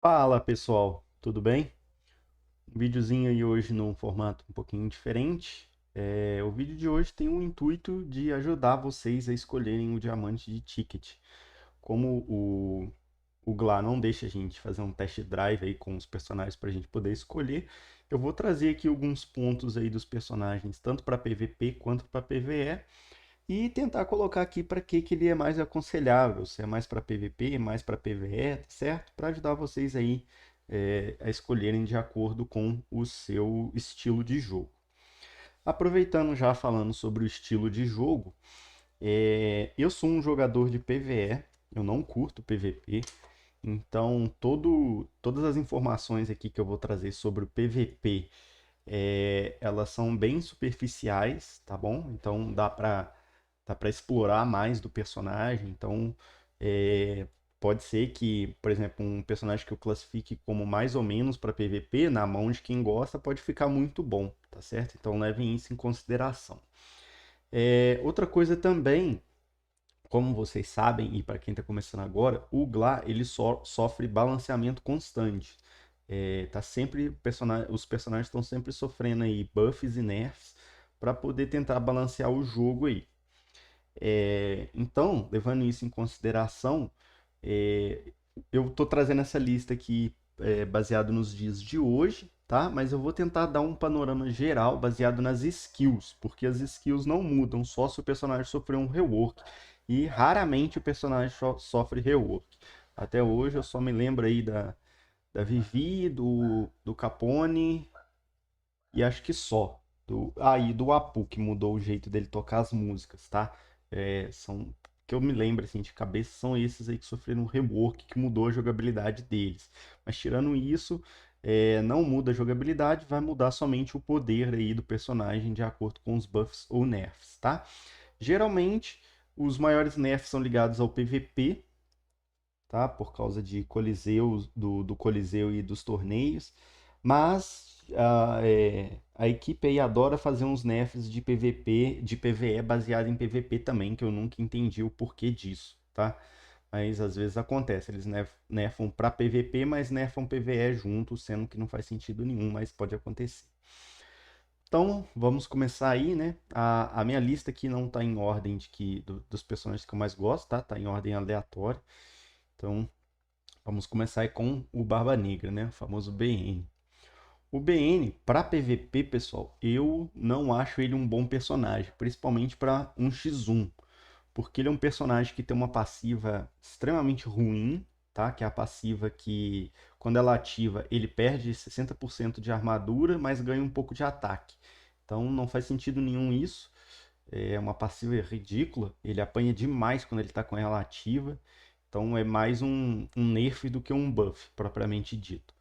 Fala pessoal, tudo bem? Um videozinho aí hoje num formato um pouquinho diferente. O vídeo de hoje tem o intuito de ajudar vocês a escolherem o diamante de ticket. Como o GLA não deixa a gente fazer um test drive aí com os personagens para a gente poder escolher, eu vou trazer aqui alguns pontos aí dos personagens, tanto para PVP quanto para PvE, e tentar colocar aqui para que ele é mais aconselhável, se é mais para PVP, mais para PvE, tá certo? Para ajudar vocês aí a escolherem de acordo com o seu estilo de jogo. Aproveitando já falando sobre o estilo de jogo, eu sou um jogador de PvE, eu não curto PVP, então todas as informações aqui que eu vou trazer sobre o PVP, elas são bem superficiais, tá bom? Então dá para explorar mais do personagem. Então, é, pode ser que, por exemplo, um personagem que eu classifique como mais ou menos para PVP, na mão de quem gosta, pode ficar muito bom, tá certo? Então, levem isso em consideração. Outra coisa também, como vocês sabem, e para quem está começando agora, o GLA ele sofre balanceamento constante. Tá sempre os personagens estão sempre sofrendo aí buffs e nerfs para poder tentar balancear o jogo aí. Então, levando isso em consideração, é, eu estou trazendo essa lista aqui baseado nos dias de hoje, tá? Mas eu vou tentar dar um panorama geral baseado nas skills, porque as skills não mudam, só se o personagem sofreu um rework. E raramente o personagem sofre rework. Até hoje eu só me lembro aí da Vivi, do Capone e acho que só. E do Apu, que mudou o jeito dele tocar as músicas, tá? São que eu me lembro assim de cabeça, são esses aí que sofreram um rework que mudou a jogabilidade deles. Mas tirando isso, não muda a jogabilidade, vai mudar somente o poder aí do personagem de acordo com os buffs ou nerfs, tá? Geralmente, os maiores nerfs são ligados ao PVP, tá? Por causa de Coliseu, do Coliseu e dos torneios. Mas a equipe aí adora fazer uns nerfs de PVP, de PvE baseado em PVP também, que eu nunca entendi o porquê disso, tá? Mas às vezes acontece, eles nerfam para PVP, mas nerfam PvE junto, sendo que não faz sentido nenhum, mas pode acontecer. Então, vamos começar aí, né? A minha lista aqui não tá em ordem dos personagens que eu mais gosto, tá? Tá em ordem aleatória. Então, vamos começar aí com o Barba Negra, né? O famoso BN. O BN, para PVP, pessoal, eu não acho ele um bom personagem, principalmente para um X1, porque ele é um personagem que tem uma passiva extremamente ruim, tá? Que é a passiva que, quando ela ativa, ele perde 60% de armadura, mas ganha um pouco de ataque. Então não faz sentido nenhum isso. É uma passiva ridícula. Ele apanha demais quando ele está com ela ativa. Então é mais um nerf do que um buff, propriamente dito.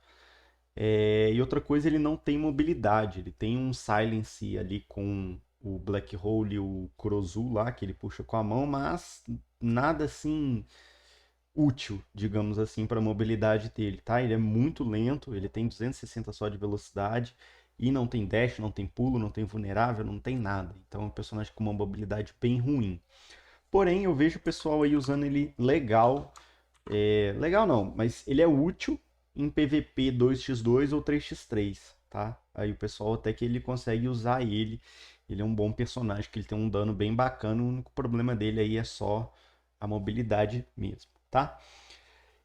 E outra coisa, ele não tem mobilidade. Ele tem um silence ali com o Black Hole e o Kurozu lá, que ele puxa com a mão, mas nada assim útil, digamos assim, para a mobilidade dele, tá? Ele é muito lento, ele tem 260 só de velocidade e não tem dash, não tem pulo, não tem vulnerável, não tem nada. Então é um personagem com uma mobilidade bem ruim. Porém, eu vejo o pessoal aí usando ele legal. Legal não, mas ele é útil em PVP 2x2 ou 3x3, tá? Aí o pessoal até que ele consegue usar ele. Ele é um bom personagem, que ele tem um dano bem bacana. O único problema dele aí é só a mobilidade mesmo, tá?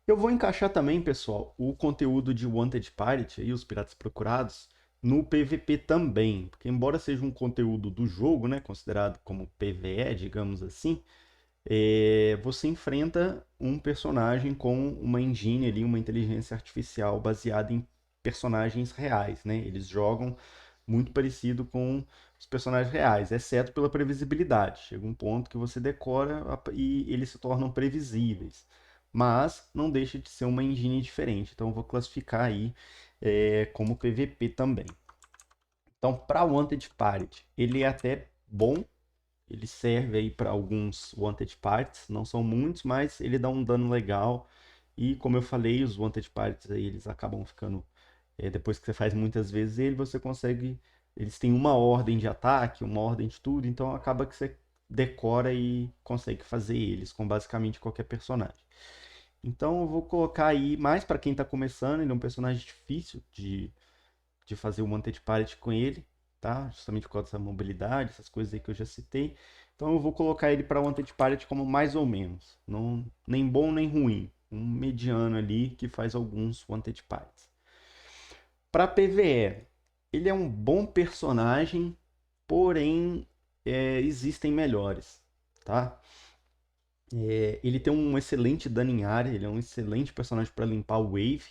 Eu vou encaixar também, pessoal, o conteúdo de Wanted Pirate, aí, os Piratas Procurados, no PVP também. Porque embora seja um conteúdo do jogo, né, considerado como PvE, digamos assim, você enfrenta um personagem com uma engine ali, uma inteligência artificial baseada em personagens reais, né? Eles jogam muito parecido com os personagens reais, exceto pela previsibilidade. Chega um ponto que você decora e eles se tornam previsíveis. Mas não deixa de ser uma engine diferente. Então eu vou classificar aí como PVP também. Então, para Wanted Party, ele é até bom, ele serve aí para alguns Wanted Parties, não são muitos, mas ele dá um dano legal. E como eu falei, os Wanted Parties aí eles acabam ficando depois que você faz muitas vezes ele, você consegue, eles têm uma ordem de ataque, uma ordem de tudo, então acaba que você decora e consegue fazer eles com basicamente qualquer personagem. Então eu vou colocar aí mais para quem está começando. Ele é um personagem difícil de fazer o Wanted Pilot com ele, tá? Justamente por causa dessa mobilidade, essas coisas aí que eu já citei. Então eu vou colocar ele para Wanted Pilot como mais ou menos, não, nem bom nem ruim, um mediano ali que faz alguns Wanted Pilots. Para PvE, ele é um bom personagem, porém existem melhores, tá? Ele tem um excelente dano em área, ele é um excelente personagem para limpar o wave,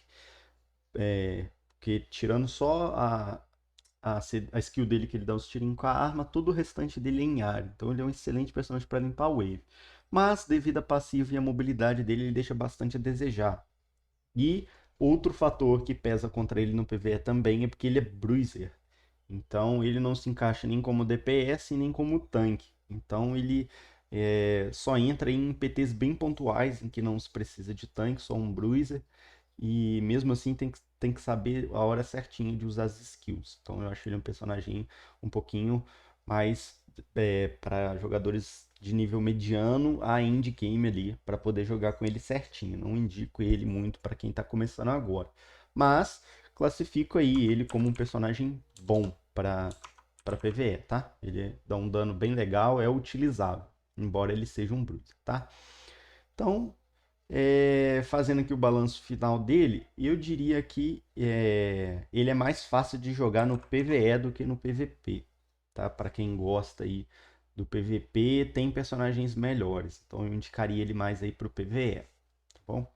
porque tirando só a skill dele que ele dá os tirinhos com a arma, todo o restante dele é em área. Então ele é um excelente personagem para limpar o wave. Mas devido à passiva e à mobilidade dele, ele deixa bastante a desejar. E outro fator que pesa contra ele no PvE também é porque ele é bruiser. Então ele não se encaixa nem como DPS nem como tanque. Então ele só entra em PTs bem pontuais, em que não se precisa de tanque, só um bruiser. E mesmo assim tem que saber a hora certinha de usar as skills. Então eu acho ele um personagem um pouquinho mais para jogadores de nível mediano a indie game ali, para poder jogar com ele certinho. Não indico ele muito para quem está começando agora. Mas classifico aí ele como um personagem bom para PvE, tá? Ele dá um dano bem legal, é utilizável, embora ele seja um bruiser, tá? Então, fazendo aqui o balanço final dele, eu diria que ele é mais fácil de jogar no PvE do que no PvP, tá? Para quem gosta aí do PvP, tem personagens melhores, então eu indicaria ele mais aí para o PvE, tá bom?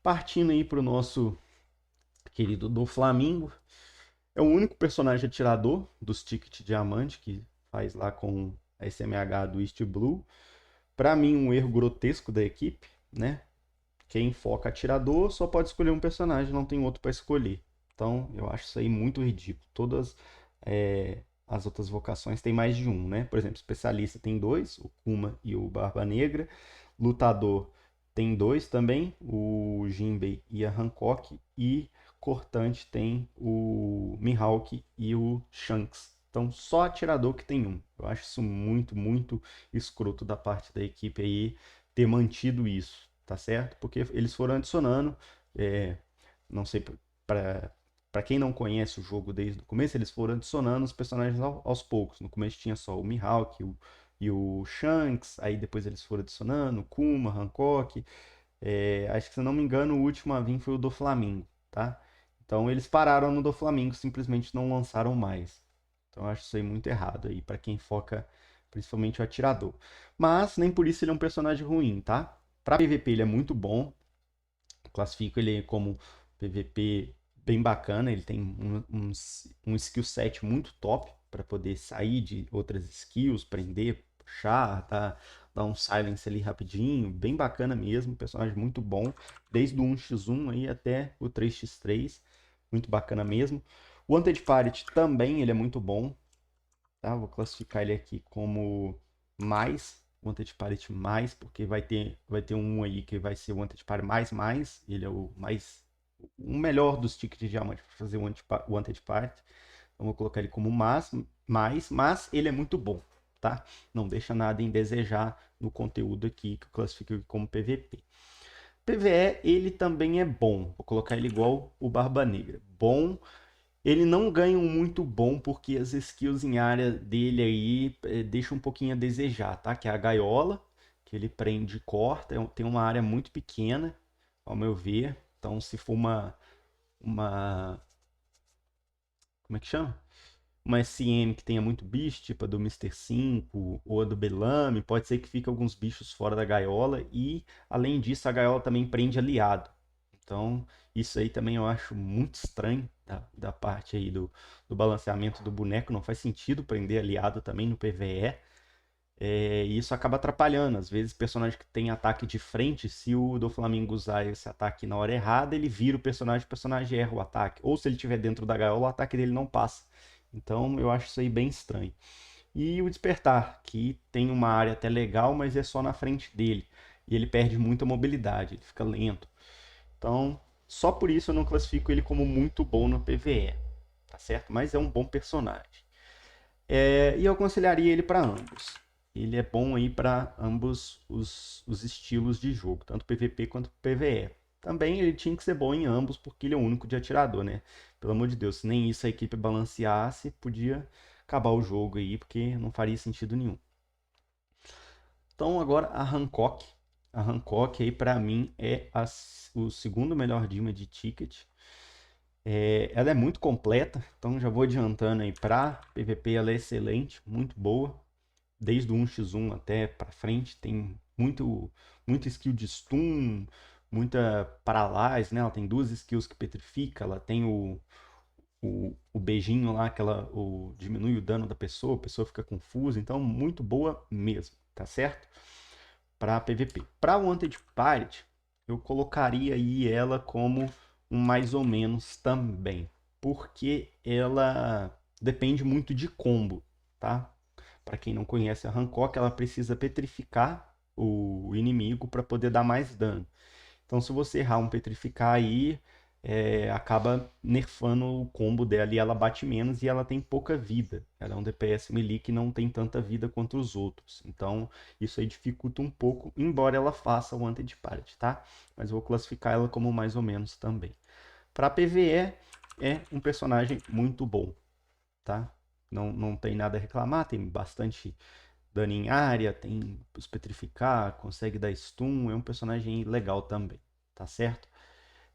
Partindo aí para o nosso querido do Flamengo, é o único personagem atirador dos Ticket Diamante que faz lá com a SMH do East Blue. Para mim, um erro grotesco da equipe, né? Quem foca atirador só pode escolher um personagem, não tem outro para escolher. Então, eu acho isso aí muito ridículo. Todas as outras vocações têm mais de um, né? Por exemplo, especialista tem dois, o Kuma e o Barba Negra. Lutador tem dois também, o Jinbei e a Hancock. E cortante tem o Mihawk e o Shanks. Então, só atirador que tem um. Eu acho isso muito, muito escroto da parte da equipe aí ter mantido isso, tá certo? Porque eles foram adicionando, não sei, para quem não conhece o jogo desde o começo, eles foram adicionando os personagens aos poucos. No começo tinha só o Mihawk e o Shanks, aí depois eles foram adicionando o Kuma, Hancock. Acho que se não me engano, o último a vir foi o do Flamengo, tá? Então eles pararam no do Flamengo, simplesmente não lançaram mais. Então eu acho isso aí muito errado aí, para quem foca principalmente o atirador. Mas nem por isso ele é um personagem ruim, tá? Para PVP ele é muito bom. Classifico ele como PVP bem bacana. Ele tem um skill set muito top para poder sair de outras skills, prender, puxar, dar um silence ali rapidinho. Bem bacana mesmo. Personagem muito bom. Desde o 1x1 aí até o 3x3. Muito bacana mesmo. O Wanted Pirate também ele é muito bom. Tá? Vou classificar ele aqui como mais, Wanted Pirate mais, porque vai ter um aí que vai ser o Wanted Pirate mais, ele é o melhor dos tickets de diamante para fazer o Wanted Pirate. Então vou colocar ele como mas ele é muito bom, tá? Não deixa nada em desejar no conteúdo aqui que eu classifico como PVP. PVE ele também é bom, vou colocar ele igual o Barba Negra. Bom, ele não ganha um muito bom porque as skills em área dele aí deixam um pouquinho a desejar, tá? Que é a gaiola, que ele prende e corta, tem uma área muito pequena, ao meu ver. Então, se for uma, como é que chama? Uma SM que tenha muito bicho, tipo a do Mr. 5 ou a do Bellamy, pode ser que fique alguns bichos fora da gaiola e, além disso, a gaiola também prende aliado. Então, isso aí também eu acho muito estranho da parte aí do balanceamento do boneco. Não faz sentido prender aliado também no PvE. E isso acaba atrapalhando. Às vezes, personagem que tem ataque de frente, se o do Flamengo usar esse ataque na hora errada, ele vira o personagem erra o ataque. Ou se ele estiver dentro da gaiola, o ataque dele não passa. Então, eu acho isso aí bem estranho. E o Despertar, que tem uma área até legal, mas é só na frente dele. E ele perde muita mobilidade, ele fica lento. Então, só por isso eu não classifico ele como muito bom no PvE, tá certo? Mas é um bom personagem. E eu aconselharia ele para ambos. ele é bom aí para ambos os estilos de jogo, tanto PVP quanto PVE. Também ele tinha que ser bom em ambos, porque ele é o único de atirador, né? Pelo amor de Deus, se nem isso a equipe balanceasse, podia acabar o jogo aí, porque não faria sentido nenhum. Então agora a Hancock. A Hancock aí para mim é o segundo melhor Dima de Ticket. Ela é muito completa, então já vou adiantando aí para PVP ela é excelente, muito boa. Desde o 1x1 até para frente, tem muito skill de stun, muita paralyze, né? Ela tem duas skills que petrifica, ela tem o beijinho lá, diminui o dano da pessoa, a pessoa fica confusa, então muito boa mesmo, tá certo? Para PVP. Para Wanted Pirate, eu colocaria aí ela como um mais ou menos também, porque ela depende muito de combo, tá? Para quem não conhece a Hancock, ela precisa petrificar o inimigo para poder dar mais dano. Então, se você errar um petrificar aí, acaba nerfando o combo dela e ela bate menos e ela tem pouca vida. Ela é um DPS melee que não tem tanta vida quanto os outros. Então, isso aí dificulta um pouco, embora ela faça o Wanted Party, tá? Mas eu vou classificar ela como mais ou menos também. Para PvE, é um personagem muito bom, tá? Não tem nada a reclamar, tem bastante dano em área, tem os petrificar, consegue dar stun, é um personagem legal também, tá certo?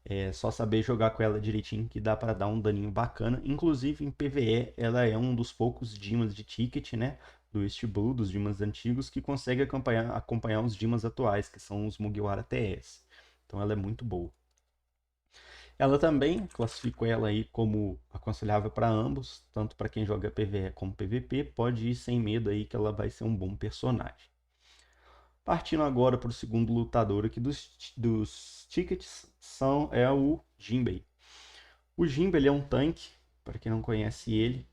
É só saber jogar com ela direitinho que dá para dar um daninho bacana. Inclusive em PvE, ela é um dos poucos Dimas de ticket, né? Do East Blue, dos Dimas antigos, que consegue acompanhar os Dimas atuais, que são os Mugiwara TS. Então ela é muito boa. Ela também classifico ela aí como aconselhável para ambos, tanto para quem joga PvE como PvP, pode ir sem medo aí que ela vai ser um bom personagem. Partindo agora para o segundo lutador aqui dos tickets, é o Jinbei. O Jinbei ele é um tanque, para quem não conhece ele.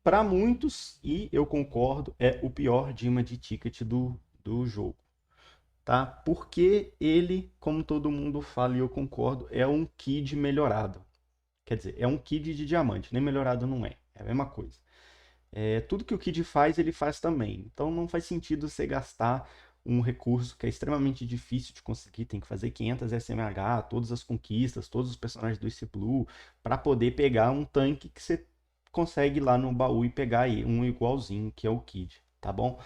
Para muitos, e eu concordo, é o pior Dima de ticket do jogo. Tá? Porque ele, como todo mundo fala e eu concordo, é um Kid melhorado. Quer dizer, é um Kid de diamante, nem melhorado não é. É a mesma coisa. Tudo que o Kid faz, ele faz também. Então não faz sentido você gastar um recurso que é extremamente difícil de conseguir. Tem que fazer 500 SMH, todas as conquistas, todos os personagens do East Blue, para poder pegar um tanque que você consegue ir lá no baú e pegar aí um igualzinho, que é o Kid, tá bom?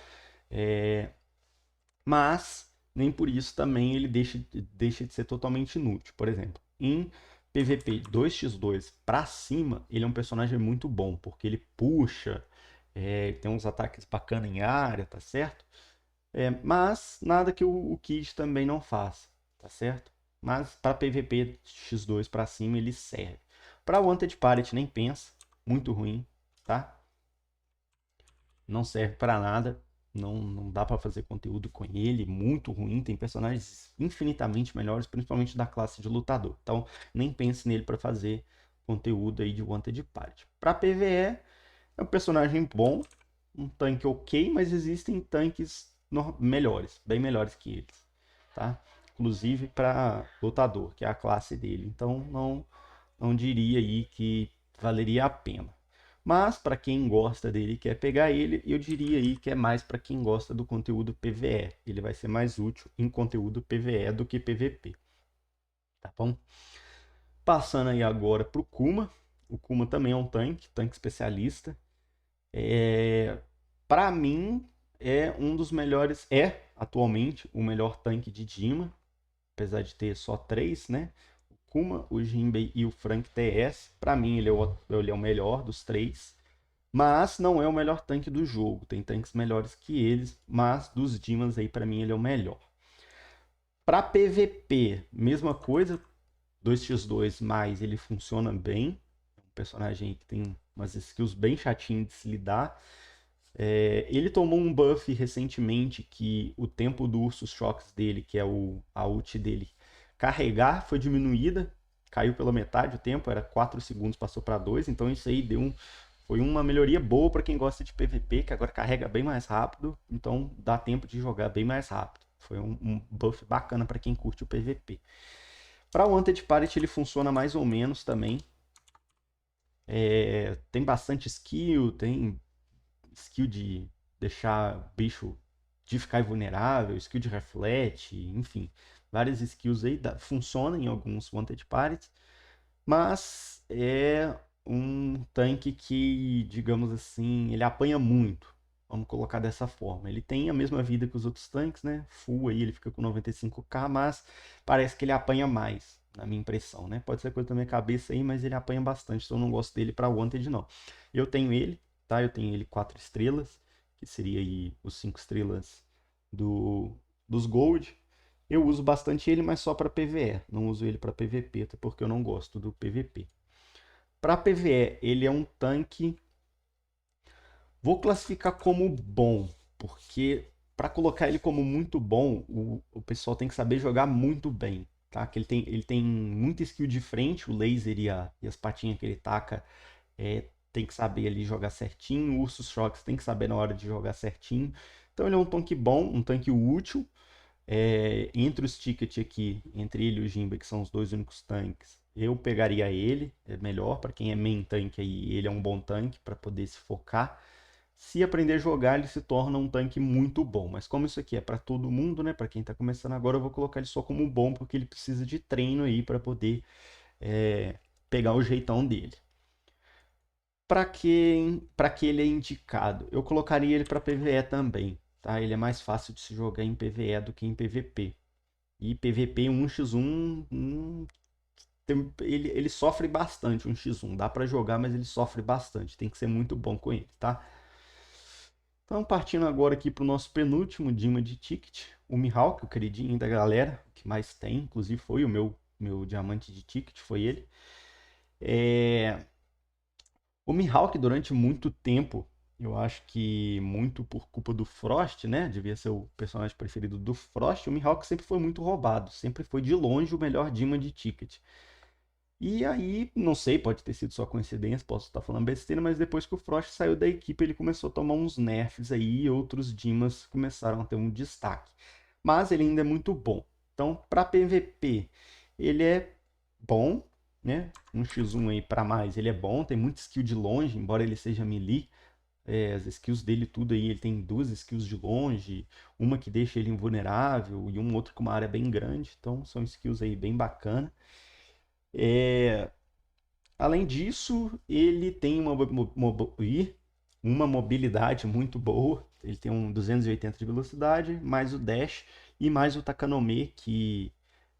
Mas nem por isso também ele deixa de ser totalmente inútil. Por exemplo, em PVP 2x2 pra cima, ele é um personagem muito bom, porque ele puxa, tem uns ataques bacanas em área, tá certo? Mas nada que o Kid também não faça, tá certo? Mas para PVP X2 pra cima ele serve. Para Wanted Pirate nem pensa, muito ruim, tá? Não serve para nada. Não dá para fazer conteúdo com ele, muito ruim. Tem personagens infinitamente melhores, principalmente da classe de lutador. Então, nem pense nele para fazer conteúdo aí de Wanted Party. Para PvE, é um personagem bom, um tanque ok, mas existem tanques melhores, bem melhores que eles, tá? Inclusive para lutador, que é a classe dele. Então, não diria aí que valeria a pena. Mas para quem gosta dele e quer pegar ele, eu diria aí que é mais para quem gosta do conteúdo PvE. Ele vai ser mais útil em conteúdo PvE do que PvP. Tá bom? Passando aí agora para o Kuma. O Kuma também é um tanque especialista. Para mim, é um dos melhores, atualmente o melhor tanque de Dima, apesar de ter só 3, né? O Kuma, o Jinbei e o Frank TS. Para mim, ele é o melhor dos 3. Mas não é o melhor tanque do jogo. Tem tanques melhores que eles, mas dos Dimas aí para mim ele é o melhor. Para PVP, mesma coisa, 2x2, mas ele funciona bem. É um personagem que tem umas skills bem chatinhas de se lidar. Ele tomou um buff recentemente que o tempo do Ursus Shocks dele, que é a ult dele, carregar foi diminuída. Caiu pela metade o tempo, era 4 segundos, passou para 2. Então isso aí foi uma melhoria boa para quem gosta de PVP, que agora carrega bem mais rápido, então dá tempo de jogar bem mais rápido. Foi um buff bacana para quem curte o PVP. Para o Wanted Party ele funciona mais ou menos também. Tem bastante skill, tem skill de deixar bicho de ficar invulnerável, skill de reflete, enfim, várias skills aí funcionam em alguns Wanted Parties, mas é um tanque que, digamos assim, ele apanha muito. Vamos colocar dessa forma. Ele tem a mesma vida que os outros tanques, né? Full aí, ele fica com 95k, mas parece que ele apanha mais, na minha impressão, né? Pode ser coisa da minha cabeça aí, mas ele apanha bastante, então eu não gosto dele para Wanted, não. Eu tenho ele, tá? Eu tenho ele 4 estrelas, que seria aí os 5 estrelas dos Gold. Eu uso bastante ele, mas só para PvE. Não uso ele para PvP, até porque eu não gosto do PvP. Para PvE, ele é um tanque. Vou classificar como bom, porque para colocar ele como muito bom, o pessoal tem que saber jogar muito bem. Tá? Que ele tem muita skill de frente, o laser e as patinhas que ele taca tem que saber ali jogar certinho. O Ursus Shocks tem que saber na hora de jogar certinho. Então ele é um tanque bom, um tanque útil. Entre os tickets aqui, entre ele e o Jimba, que são os dois únicos tanques, eu pegaria ele, é melhor para quem é main tanque aí, ele é um bom tanque para poder se focar. Se aprender a jogar, ele se torna um tanque muito bom, mas como isso aqui é para todo mundo, né, para quem está começando agora, eu vou colocar ele só como bom, porque ele precisa de treino aí para poder pegar o jeitão dele. Para que ele é indicado? Eu colocaria ele para PvE também, tá? Ele é mais fácil de se jogar em PvE do que em PvP. E PVP 1x1, ele sofre bastante 1x1. Dá pra jogar, mas ele sofre bastante. Tem que ser muito bom com ele, tá? Então, partindo agora aqui pro nosso penúltimo Dima de Ticket. O Mihawk, o queridinho da galera, que mais tem. Inclusive foi o meu diamante de Ticket, foi ele. O Mihawk, durante muito tempo, eu acho que muito por culpa do Frost, né? Devia ser o personagem preferido do Frost. O Mihawk sempre foi muito roubado. Sempre foi de longe o melhor Dima de Ticket. E aí, não sei, pode ter sido só coincidência, posso estar falando besteira, mas depois que o Frost saiu da equipe, ele começou a tomar uns nerfs aí e outros Dimas começaram a ter um destaque. Mas ele ainda é muito bom. Então, para PVP, ele é bom, né? Um x1 aí para mais, ele é bom, tem muita skill de longe, embora ele seja melee. As skills dele tudo aí, ele tem duas skills de longe, uma que deixa ele invulnerável e um outro com uma área bem grande, então são skills aí bem bacana. Além disso, ele tem uma mobilidade muito boa, ele tem um 280 de velocidade, mais o dash e mais o Takanome, que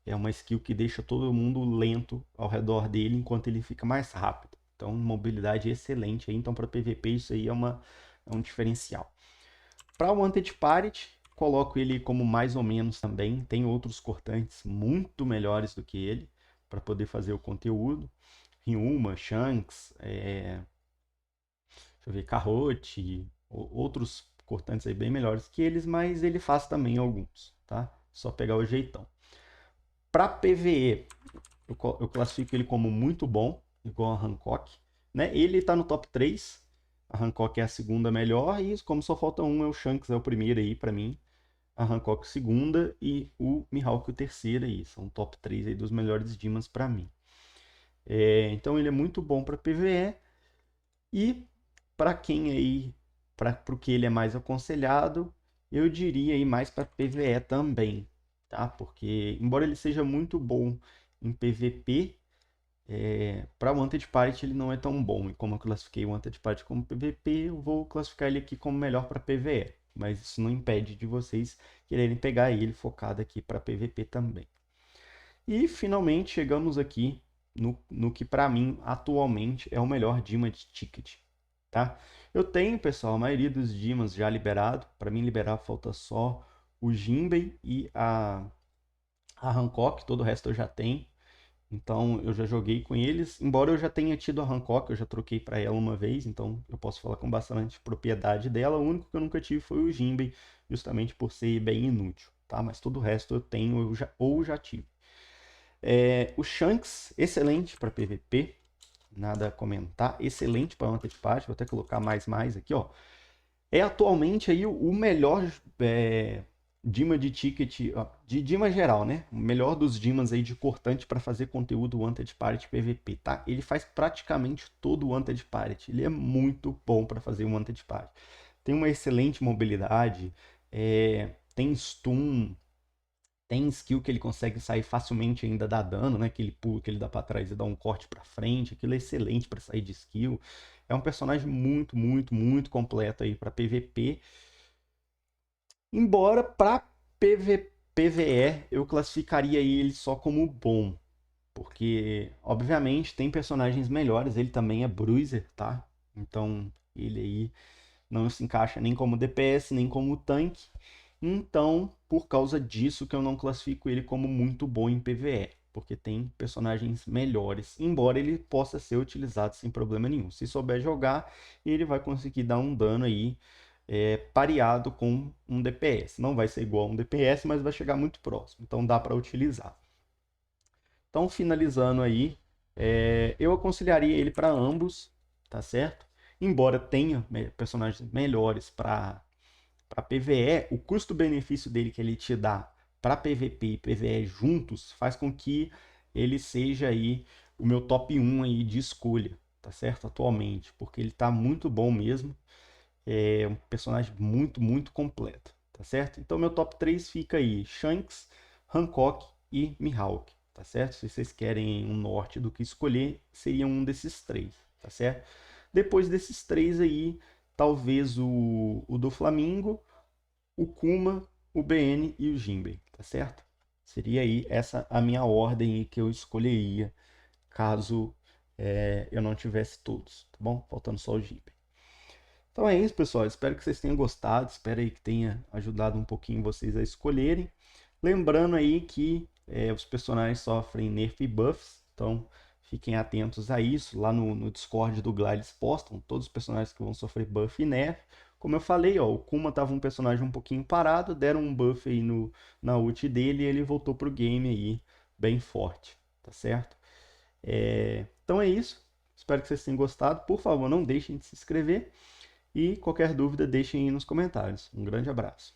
é uma skill que deixa todo mundo lento ao redor dele enquanto ele fica mais rápido. Então, mobilidade excelente aí. Então, para PVP, isso aí é um diferencial. Para o Wanted Party, coloco ele como mais ou menos também. Tem outros cortantes muito melhores do que ele para poder fazer o conteúdo. Ryuma, Shanks, deixa eu ver, Carrote, outros cortantes aí bem melhores que eles, mas ele faz também alguns, tá? Só pegar o jeitão. Para PvE, eu classifico ele como muito bom, igual a Hancock. Né? Ele está no top 3. A Hancock é a segunda melhor. E como só falta um, é o Shanks, é o primeiro aí para mim. A Hancock segunda e o Mihawk o terceiro aí. São top 3 aí dos melhores Demons para mim. Então ele é muito bom para PvE. E para quem aí, para o que ele é mais aconselhado, eu diria aí mais para PvE também, tá? Porque embora ele seja muito bom em PvP, para o Wanted Party ele não é tão bom. E como eu classifiquei o Wanted Party como PvP, eu vou classificar ele aqui como melhor para PvE. Mas isso não impede de vocês quererem pegar ele focado aqui para PvP também. E finalmente chegamos aqui no que para mim atualmente é o melhor Dima de Ticket, tá? Eu tenho, pessoal, a maioria dos Dimas já liberado. Para mim liberar falta só o Jinbei e a Hancock, todo o resto eu já tenho. Então eu já joguei com eles, embora eu já tenha tido a Hancock, eu já troquei para ela uma vez, então eu posso falar com bastante propriedade dela. O único que eu nunca tive foi o Jinbei, justamente por ser bem inútil, tá? Mas todo o resto eu tenho ou já tive. O Shanks, excelente para PVP, nada a comentar, excelente para Wanted Party, vou até colocar mais aqui, ó. É atualmente aí o melhor Dima de Ticket, ó, de Dima geral, né? O melhor dos Dimas aí de cortante para fazer conteúdo Wanted Party PVP, tá? Ele faz praticamente todo o Wanted Party, ele é muito bom para fazer o Wanted Party. tem uma excelente mobilidade, tem stun, tem skill que ele consegue sair facilmente e ainda dá dano, né? Aquele pulo que ele dá pra trás e dá um corte pra frente, aquilo é excelente pra sair de skill. É um personagem muito, muito, muito completo aí pra PVP. Embora pra PVE eu classificaria ele só como bom. Porque, obviamente, tem personagens melhores, ele também é bruiser, tá? Então, ele aí não se encaixa nem como DPS, nem como tanque. Então, por causa disso que eu não classifico ele como muito bom em PvE, porque tem personagens melhores, embora ele possa ser utilizado sem problema nenhum. Se souber jogar, ele vai conseguir dar um dano aí pareado com um DPS. Não vai ser igual a um DPS, mas vai chegar muito próximo. Então dá para utilizar. Então, finalizando aí, eu aconselharia ele para ambos, tá certo? Embora tenha personagens melhores para PvE, o custo-benefício dele que ele te dá para PvP e PvE juntos faz com que ele seja aí o meu top 1 aí de escolha, tá certo? Atualmente, porque ele tá muito bom mesmo. É um personagem muito, muito completo, tá certo? Então meu top 3 fica aí: Shanks, Hancock e Mihawk, tá certo? Se vocês querem um norte do que escolher, seria um desses três, tá certo? Depois desses três aí, talvez o do Flamengo, o Kuma, o BN e o Jinbei, tá certo? Seria aí essa a minha ordem aí que eu escolheria caso eu não tivesse todos, tá bom? Faltando só o Jinbei. Então é isso, pessoal. Espero que vocês tenham gostado. Espero aí que tenha ajudado um pouquinho vocês a escolherem. Lembrando aí que os personagens sofrem nerf e buffs, então fiquem atentos a isso. Lá no Discord do Gla eles postam todos os personagens que vão sofrer buff e nerf. Como eu falei, ó, o Kuma estava um personagem um pouquinho parado, deram um buff aí na ult dele e ele voltou pro game aí bem forte, tá certo? Então é isso. Espero que vocês tenham gostado. Por favor, não deixem de se inscrever. E qualquer dúvida, deixem aí nos comentários. Um grande abraço.